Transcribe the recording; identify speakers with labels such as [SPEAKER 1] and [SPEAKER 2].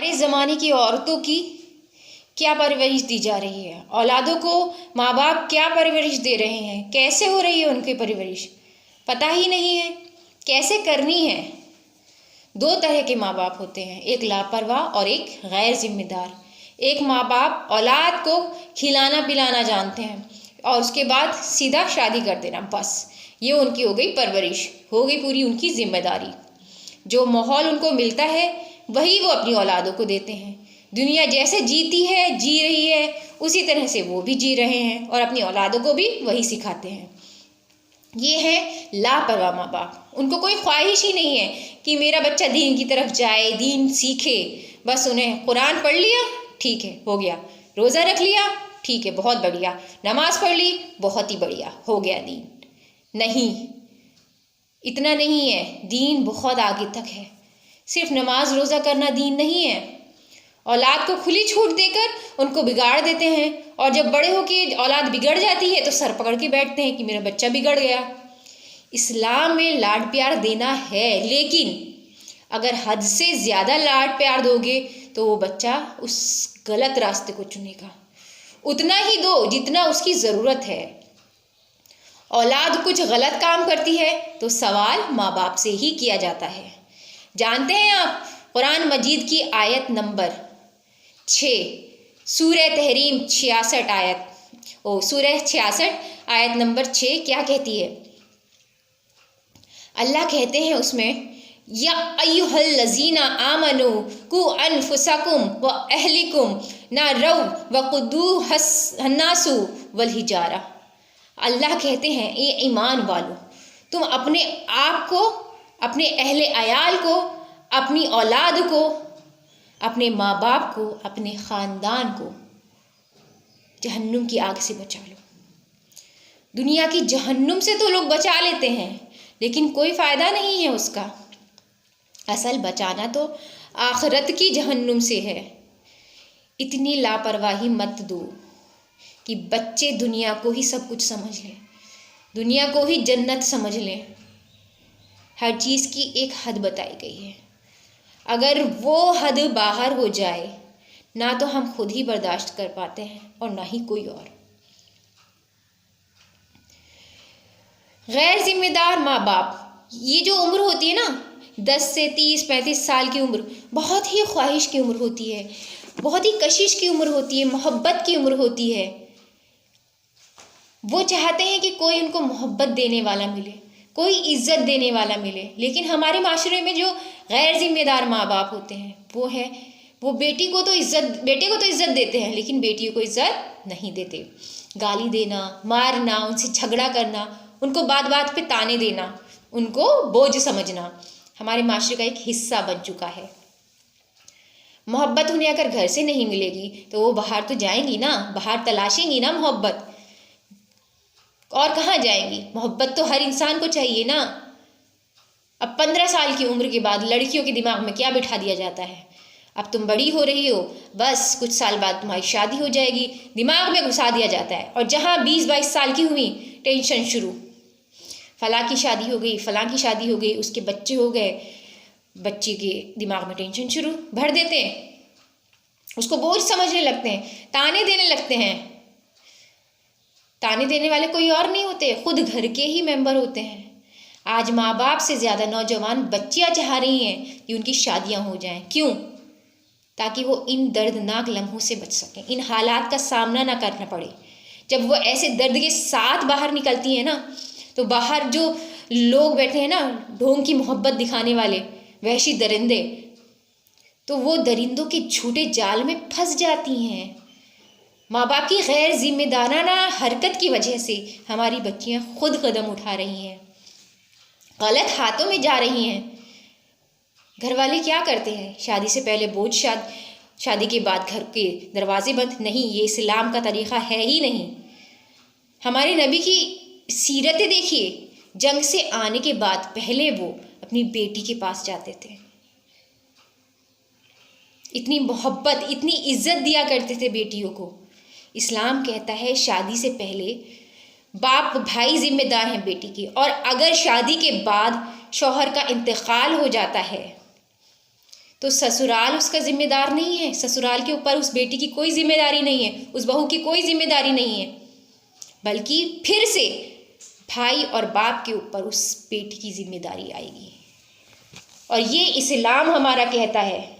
[SPEAKER 1] ہمارے زمانے کی عورتوں کی کیا پرورش دی جا رہی ہے، اولادوں کو ماں باپ کیا پرورش دے رہے ہیں، کیسے ہو رہی ہے ان کی پرورش، پتہ ہی نہیں ہے کیسے کرنی ہے۔ دو طرح کے ماں باپ ہوتے ہیں، ایک لاپرواہ اور ایک غیر ذمہ دار۔ ایک ماں باپ اولاد کو کھلانا پلانا جانتے ہیں اور اس کے بعد سیدھا شادی کر دینا، بس یہ ان کی ہو گئی پرورش، ہو گئی پوری ان کی ذمہ داری۔ جو ماحول ان کو ملتا ہے وہی وہ اپنی اولادوں کو دیتے ہیں۔ دنیا جیسے جیتی ہے، جی رہی ہے، اسی طرح سے وہ بھی جی رہے ہیں اور اپنی اولادوں کو بھی وہی سکھاتے ہیں۔ یہ ہے لاپرواہ ماں باپ۔ ان کو کوئی خواہش ہی نہیں ہے کہ میرا بچہ دین کی طرف جائے، دین سیکھے۔ بس انہیں قرآن پڑھ لیا، ٹھیک ہے، ہو گیا۔ روزہ رکھ لیا، ٹھیک ہے، بہت بڑھیا۔ نماز پڑھ لی، بہت ہی بڑھیا، ہو گیا دین۔ نہیں، اتنا نہیں ہے، دین بہت آگے تک ہے۔ صرف نماز روزہ کرنا دین نہیں ہے۔ اولاد کو کھلی چھوٹ دے کر ان کو بگاڑ دیتے ہیں، اور جب بڑے ہو کے اولاد بگڑ جاتی ہے تو سر پکڑ کے بیٹھتے ہیں کہ میرا بچہ بگڑ گیا۔ اسلام میں لاڈ پیار دینا ہے، لیکن اگر حد سے زیادہ لاڈ پیار دو گے تو وہ بچہ اس غلط راستے کو چنے گا۔ اتنا ہی دو جتنا اس کی ضرورت ہے۔ اولاد کچھ غلط کام کرتی ہے تو سوال ماں باپ سے ہی کیا جاتا ہے۔ جانتے ہیں آپ قرآن مجید کی آیت نمبر 6 سورہ تحریم 66 سورہ 66 آیت نمبر 6 کیا کہتی ہے؟ اللہ کہتے ہیں اس میں، یا ایھا الذین آمنوا قوا انفسکم واہلکم نارا وقودوھا الناس والحجارہ۔ اللہ کہتے ہیں اے ایمان والو، تم اپنے آپ کو، اپنے اہل عیال کو، اپنی اولاد کو، اپنے ماں باپ کو، اپنے خاندان کو جہنم کی آگ سے بچا لو۔ دنیا کی جہنم سے تو لوگ بچا لیتے ہیں لیکن کوئی فائدہ نہیں ہے اس کا۔ اصل بچانا تو آخرت کی جہنم سے ہے۔ اتنی لاپرواہی مت دو کہ بچے دنیا کو ہی سب کچھ سمجھ لیں، دنیا کو ہی جنت سمجھ لیں۔ ہر چیز کی ایک حد بتائی گئی ہے، اگر وہ حد باہر ہو جائے نہ تو ہم خود ہی برداشت کر پاتے ہیں اور نہ ہی کوئی اور۔ غیر ذمہ دار ماں باپ، یہ جو عمر ہوتی ہے نا 10 سے 30 35 سال کی عمر، بہت ہی خواہش کی عمر ہوتی ہے، بہت ہی کشش کی عمر ہوتی ہے، محبت کی عمر ہوتی ہے۔ وہ چاہتے ہیں کہ کوئی ان کو محبت دینے والا ملے، کوئی عزت دینے والا ملے، لیکن ہمارے معاشرے میں جو غیر ذمہ دار ماں باپ ہوتے ہیں وہ بیٹے کو تو عزت دیتے ہیں لیکن بیٹیوں کو عزت نہیں دیتے۔ گالی دینا، مارنا، ان سے جھگڑا کرنا، ان کو بات بات پہ تانے دینا، ان کو بوجھ سمجھنا ہمارے معاشرے کا ایک حصہ بن چکا ہے۔ محبت انہیں اگر گھر سے نہیں ملے گی تو وہ باہر تو جائیں گی نا، باہر تلاشیں گی نا محبت، اور کہاں جائیں گی؟ محبت تو ہر انسان کو چاہیے نا۔ اب 15 سال کی عمر کے بعد لڑکیوں کے دماغ میں کیا بٹھا دیا جاتا ہے؟ اب تم بڑی ہو رہی ہو، بس کچھ سال بعد تمہاری شادی ہو جائے گی، دماغ میں گھسا دیا جاتا ہے۔ اور جہاں 20 22 سال کی ہوئی ٹینشن شروع، فلاں کی شادی ہو گئی، فلاں کی شادی ہو گئی، اس کے بچے ہو گئے، بچے کے دماغ میں ٹینشن شروع، بھر دیتے ہیں، اس کو بوجھ سمجھنے لگتے ہیں، تانے دینے لگتے ہیں۔ تانے دینے والے کوئی اور نہیں ہوتے، خود گھر کے ہی ممبر ہوتے ہیں۔ آج ماں باپ سے زیادہ نوجوان بچیاں چاہ رہی ہیں کہ ان کی شادیاں ہو جائیں۔ کیوں؟ تاکہ وہ ان دردناک لمحوں سے بچ سکیں، ان حالات کا سامنا نہ کرنا پڑے۔ جب وہ ایسے درد کے ساتھ باہر نکلتی ہیں نا تو باہر جو لوگ بیٹھے ہیں نا ڈھونگ کی محبت دکھانے والے وحشی درندے، تو وہ درندوں کے جھوٹے جال میں پھنس جاتی ہیں۔ ماں باپ کی غیر ذمہ دارانہ حرکت کی وجہ سے ہماری بچیاں خود قدم اٹھا رہی ہیں، غلط ہاتھوں میں جا رہی ہیں۔ گھر والے کیا کرتے ہیں؟ شادی سے پہلے بوجھ، شادی کے بعد گھر کے دروازے بند۔ نہیں، یہ اسلام کا طریقہ ہے ہی نہیں۔ ہمارے نبی کی سیرتیں دیکھیے، جنگ سے آنے کے بعد پہلے وہ اپنی بیٹی کے پاس جاتے تھے، اتنی محبت، اتنی عزت دیا کرتے تھے بیٹیوں کو۔ اسلام کہتا ہے شادی سے پہلے باپ بھائی ذمہ دار ہیں بیٹی کی، اور اگر شادی کے بعد شوہر کا انتقال ہو جاتا ہے تو سسرال اس کا ذمہ دار نہیں ہے، سسرال کے اوپر اس بیٹی کی کوئی ذمہ داری نہیں ہے، اس بہو کی کوئی ذمہ داری نہیں ہے، بلکہ پھر سے بھائی اور باپ کے اوپر اس بیٹی کی ذمہ داری آئے گی۔ اور یہ اسلام ہمارا کہتا ہے